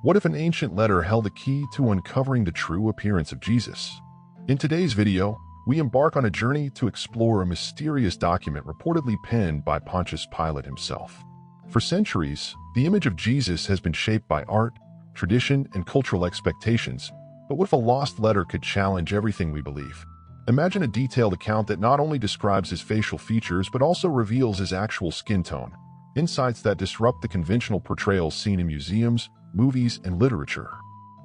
What if an ancient letter held the key to uncovering the true appearance of Jesus? In today's video, we embark on a journey to explore a mysterious document reportedly penned by Pontius Pilate himself. For centuries, the image of Jesus has been shaped by art, tradition, and cultural expectations. But what if a lost letter could challenge everything we believe? Imagine a detailed account that not only describes his facial features but also reveals his actual skin tone, insights that disrupt the conventional portrayals seen in museums, movies, and literature.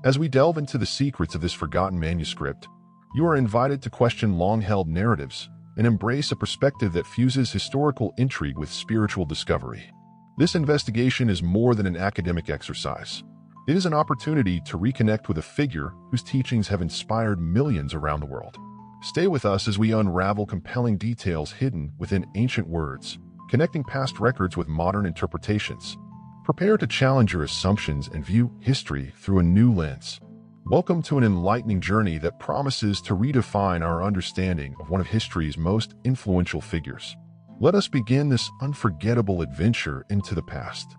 As we delve into the secrets of this forgotten manuscript, you are invited to question long-held narratives and embrace a perspective that fuses historical intrigue with spiritual discovery. This investigation is more than an academic exercise. It is an opportunity to reconnect with a figure whose teachings have inspired millions around the world. Stay with us as we unravel compelling details hidden within ancient words, connecting past records with modern interpretations. Prepare to challenge your assumptions and view history through a new lens. Welcome to an enlightening journey that promises to redefine our understanding of one of history's most influential figures. Let us begin this unforgettable adventure into the past.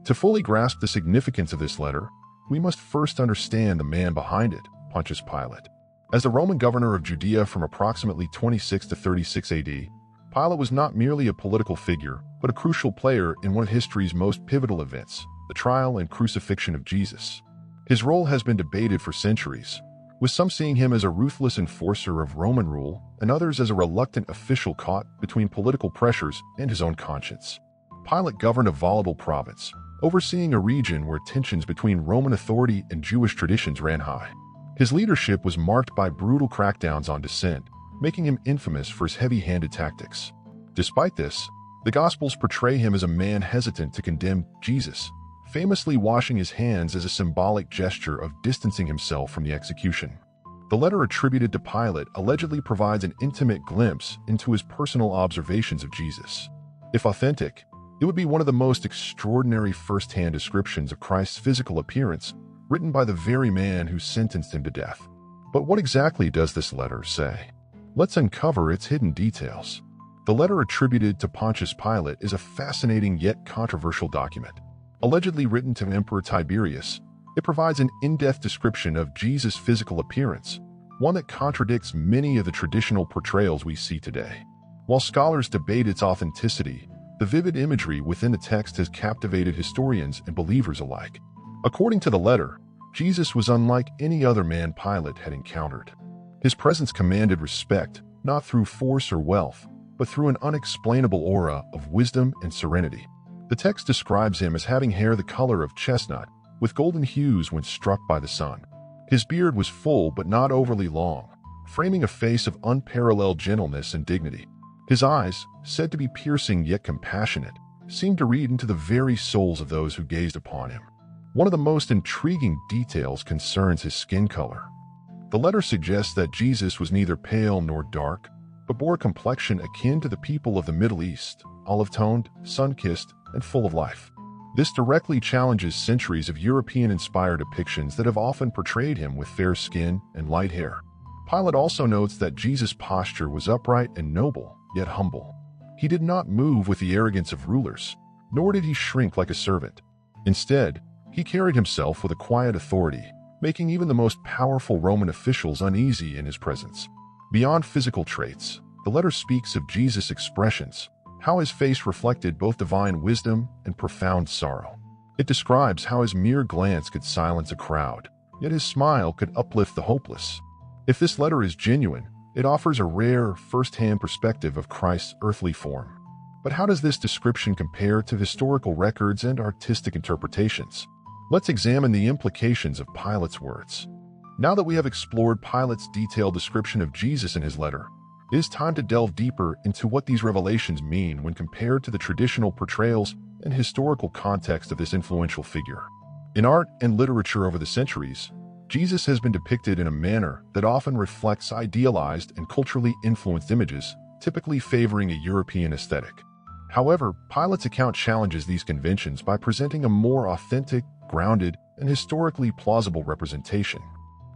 To fully grasp the significance of this letter, we must first understand the man behind it, Pontius Pilate. As the Roman governor of Judea from approximately 26 to 36 AD, Pilate was not merely a political figure, but a crucial player in one of history's most pivotal events, the trial and crucifixion of Jesus. His role has been debated for centuries, with some seeing him as a ruthless enforcer of Roman rule and others as a reluctant official caught between political pressures and his own conscience. Pilate governed a volatile province, overseeing a region where tensions between Roman authority and Jewish traditions ran high. His leadership was marked by brutal crackdowns on dissent, making him infamous for his heavy-handed tactics. Despite this, the Gospels portray him as a man hesitant to condemn Jesus, famously washing his hands as a symbolic gesture of distancing himself from the execution. The letter attributed to Pilate allegedly provides an intimate glimpse into his personal observations of Jesus. If authentic, it would be one of the most extraordinary first-hand descriptions of Christ's physical appearance, written by the very man who sentenced him to death. But what exactly does this letter say? Let's uncover its hidden details. The letter attributed to Pontius Pilate is a fascinating yet controversial document. Allegedly written to Emperor Tiberius, it provides an in-depth description of Jesus' physical appearance, one that contradicts many of the traditional portrayals we see today. While scholars debate its authenticity, the vivid imagery within the text has captivated historians and believers alike. According to the letter, Jesus was unlike any other man Pilate had encountered. His presence commanded respect, not through force or wealth, but through an unexplainable aura of wisdom and serenity. The text describes him as having hair the color of chestnut, with golden hues when struck by the sun. His beard was full but not overly long, framing a face of unparalleled gentleness and dignity. His eyes, said to be piercing yet compassionate, seemed to read into the very souls of those who gazed upon him. One of the most intriguing details concerns his skin color. The letter suggests that Jesus was neither pale nor dark, but bore a complexion akin to the people of the Middle East, olive-toned, sun-kissed, and full of life. This directly challenges centuries of European-inspired depictions that have often portrayed him with fair skin and light hair. Pilate also notes that Jesus' posture was upright and noble, yet humble. He did not move with the arrogance of rulers, nor did he shrink like a servant. Instead, he carried himself with a quiet authority, making even the most powerful Roman officials uneasy in his presence. Beyond physical traits, the letter speaks of Jesus' expressions, how his face reflected both divine wisdom and profound sorrow. It describes how his mere glance could silence a crowd, yet his smile could uplift the hopeless. If this letter is genuine, it offers a rare, first-hand perspective of Christ's earthly form. But how does this description compare to historical records and artistic interpretations? Let's examine the implications of Pilate's words. Now that we have explored Pilate's detailed description of Jesus in his letter, it is time to delve deeper into what these revelations mean when compared to the traditional portrayals and historical context of this influential figure. In art and literature over the centuries, Jesus has been depicted in a manner that often reflects idealized and culturally influenced images, typically favoring a European aesthetic. However, Pilate's account challenges these conventions by presenting a more authentic, grounded, and historically plausible representation.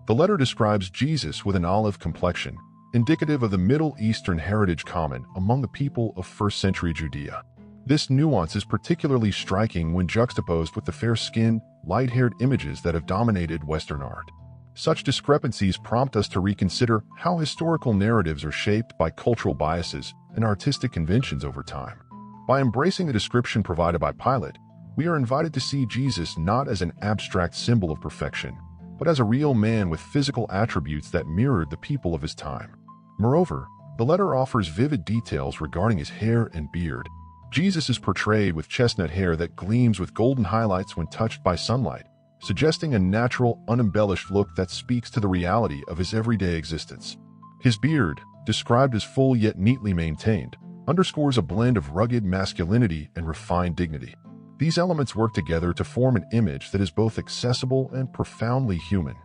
The letter describes Jesus with an olive complexion, indicative of the Middle Eastern heritage common among the people of first-century Judea. This nuance is particularly striking when juxtaposed with the fair-skinned, light-haired images that have dominated Western art. Such discrepancies prompt us to reconsider how historical narratives are shaped by cultural biases and artistic conventions over time. By embracing the description provided by Pilate, we are invited to see Jesus not as an abstract symbol of perfection, but as a real man with physical attributes that mirrored the people of his time. Moreover, the letter offers vivid details regarding his hair and beard. Jesus is portrayed with chestnut hair that gleams with golden highlights when touched by sunlight, suggesting a natural, unembellished look that speaks to the reality of his everyday existence. His beard, described as full yet neatly maintained, underscores a blend of rugged masculinity and refined dignity. These elements work together to form an image that is both accessible and profoundly human.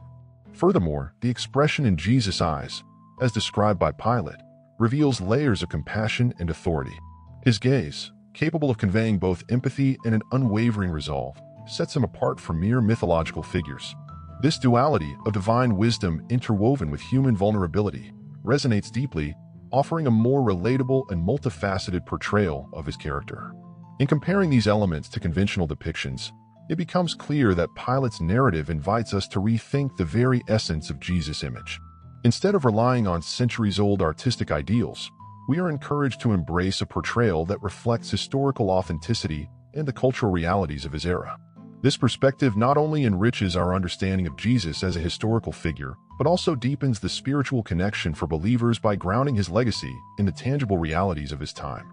Furthermore, the expression in Jesus' eyes, as described by Pilate, reveals layers of compassion and authority. His gaze, capable of conveying both empathy and an unwavering resolve, sets him apart from mere mythological figures. This duality of divine wisdom interwoven with human vulnerability resonates deeply, offering a more relatable and multifaceted portrayal of his character. In comparing these elements to conventional depictions, it becomes clear that Pilate's narrative invites us to rethink the very essence of Jesus' image. Instead of relying on centuries-old artistic ideals, we are encouraged to embrace a portrayal that reflects historical authenticity and the cultural realities of his era. This perspective not only enriches our understanding of Jesus as a historical figure, but also deepens the spiritual connection for believers by grounding his legacy in the tangible realities of his time.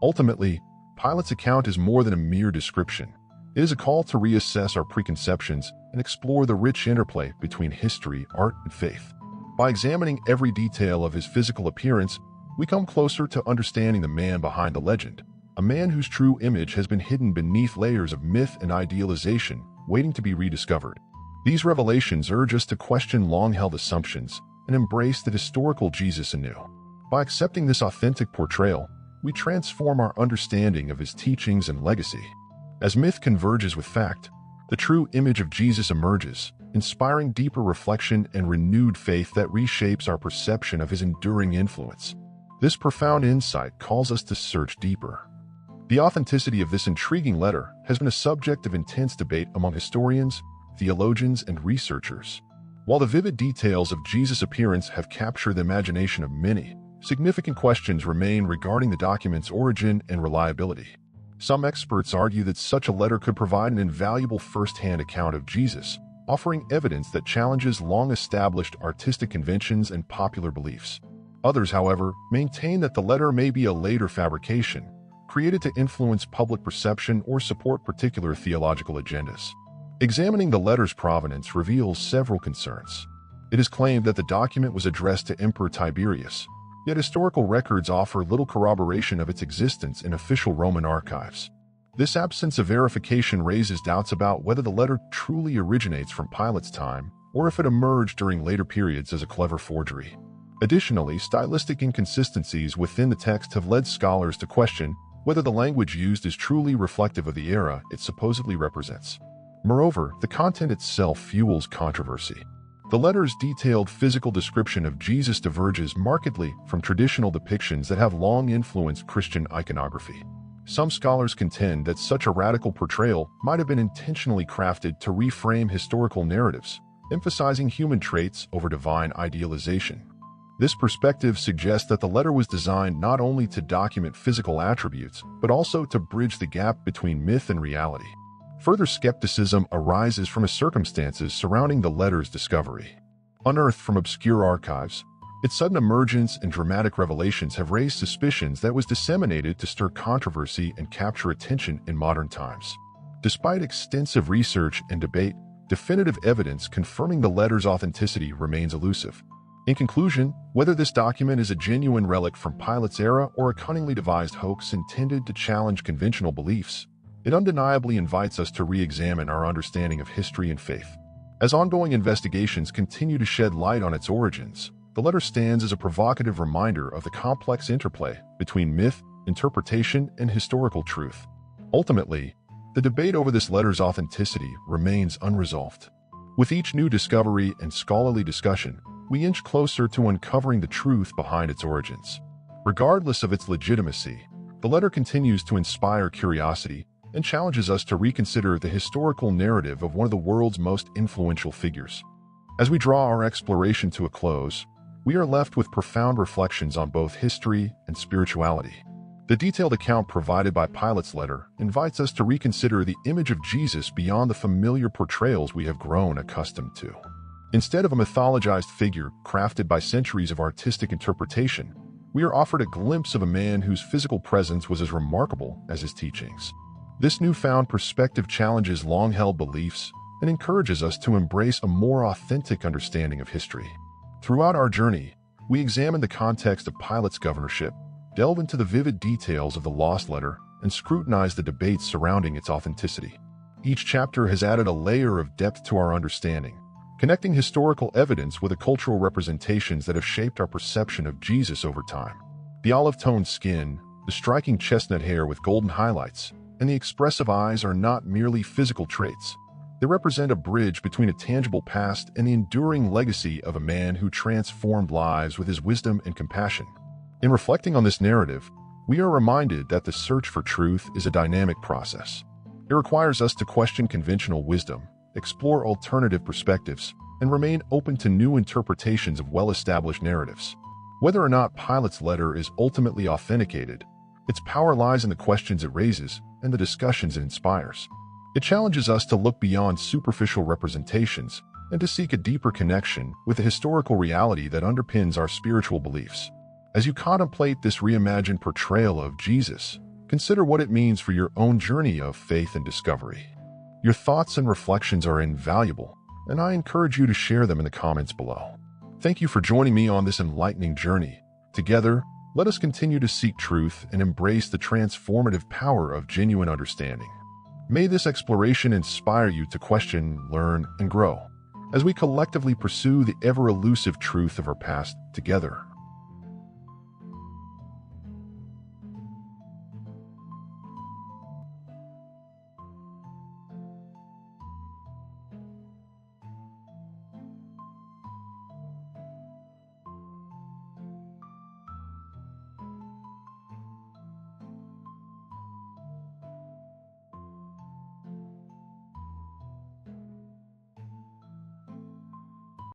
Ultimately, Pilate's account is more than a mere description. It is a call to reassess our preconceptions and explore the rich interplay between history, art, and faith. By examining every detail of his physical appearance, we come closer to understanding the man behind the legend, a man whose true image has been hidden beneath layers of myth and idealization, waiting to be rediscovered. These revelations urge us to question long-held assumptions and embrace the historical Jesus anew. By accepting this authentic portrayal, we transform our understanding of his teachings and legacy. As myth converges with fact, the true image of Jesus emerges, inspiring deeper reflection and renewed faith that reshapes our perception of his enduring influence. This profound insight calls us to search deeper. The authenticity of this intriguing letter has been a subject of intense debate among historians, theologians, and researchers. While the vivid details of Jesus' appearance have captured the imagination of many, significant questions remain regarding the document's origin and reliability. Some experts argue that such a letter could provide an invaluable first-hand account of Jesus, offering evidence that challenges long-established artistic conventions and popular beliefs. Others, however, maintain that the letter may be a later fabrication, created to influence public perception or support particular theological agendas. Examining the letter's provenance reveals several concerns. It is claimed that the document was addressed to Emperor Tiberius, yet historical records offer little corroboration of its existence in official Roman archives. This absence of verification raises doubts about whether the letter truly originates from Pilate's time or if it emerged during later periods as a clever forgery. Additionally, stylistic inconsistencies within the text have led scholars to question whether the language used is truly reflective of the era it supposedly represents. Moreover, the content itself fuels controversy. The letter's detailed physical description of Jesus diverges markedly from traditional depictions that have long influenced Christian iconography. Some scholars contend that such a radical portrayal might have been intentionally crafted to reframe historical narratives, emphasizing human traits over divine idealization. This perspective suggests that the letter was designed not only to document physical attributes, but also to bridge the gap between myth and reality. Further skepticism arises from the circumstances surrounding the letter's discovery. Unearthed from obscure archives, its sudden emergence and dramatic revelations have raised suspicions that it was disseminated to stir controversy and capture attention in modern times. Despite extensive research and debate, definitive evidence confirming the letter's authenticity remains elusive. In conclusion, whether this document is a genuine relic from Pilate's era or a cunningly devised hoax intended to challenge conventional beliefs, it undeniably invites us to re-examine our understanding of history and faith. As ongoing investigations continue to shed light on its origins, the letter stands as a provocative reminder of the complex interplay between myth, interpretation, and historical truth. Ultimately, the debate over this letter's authenticity remains unresolved. With each new discovery and scholarly discussion, we inch closer to uncovering the truth behind its origins. Regardless of its legitimacy, The letter continues to inspire curiosity and challenges us to reconsider the historical narrative of one of the world's most influential figures. As we draw our exploration to a close, we are left with profound reflections on both history and spirituality. The detailed account provided by Pilate's letter invites us to reconsider the image of Jesus beyond the familiar portrayals we have grown accustomed to. Instead of a mythologized figure crafted by centuries of artistic interpretation, we are offered a glimpse of a man whose physical presence was as remarkable as his teachings. This newfound perspective challenges long-held beliefs and encourages us to embrace a more authentic understanding of history. Throughout our journey, we examine the context of Pilate's governorship, delve into the vivid details of the lost letter, and scrutinize the debates surrounding its authenticity. Each chapter has added a layer of depth to our understanding, connecting historical evidence with the cultural representations that have shaped our perception of Jesus over time. The olive-toned skin, the striking chestnut hair with golden highlights, and the expressive eyes are not merely physical traits. They represent a bridge between a tangible past and the enduring legacy of a man who transformed lives with his wisdom and compassion. In reflecting on this narrative, we are reminded that the search for truth is a dynamic process. It requires us to question conventional wisdom, explore alternative perspectives, and remain open to new interpretations of well-established narratives. Whether or not Pilate's letter is ultimately authenticated, its power lies in the questions it raises and the discussions it inspires. It challenges us to look beyond superficial representations and to seek a deeper connection with the historical reality that underpins our spiritual beliefs. As you contemplate this reimagined portrayal of Jesus, consider what it means for your own journey of faith and discovery. Your thoughts and reflections are invaluable, and I encourage you to share them in the comments below. Thank you for joining me on this enlightening journey. Together, let us continue to seek truth and embrace the transformative power of genuine understanding. May this exploration inspire you to question, learn, and grow as we collectively pursue the ever-elusive truth of our past together.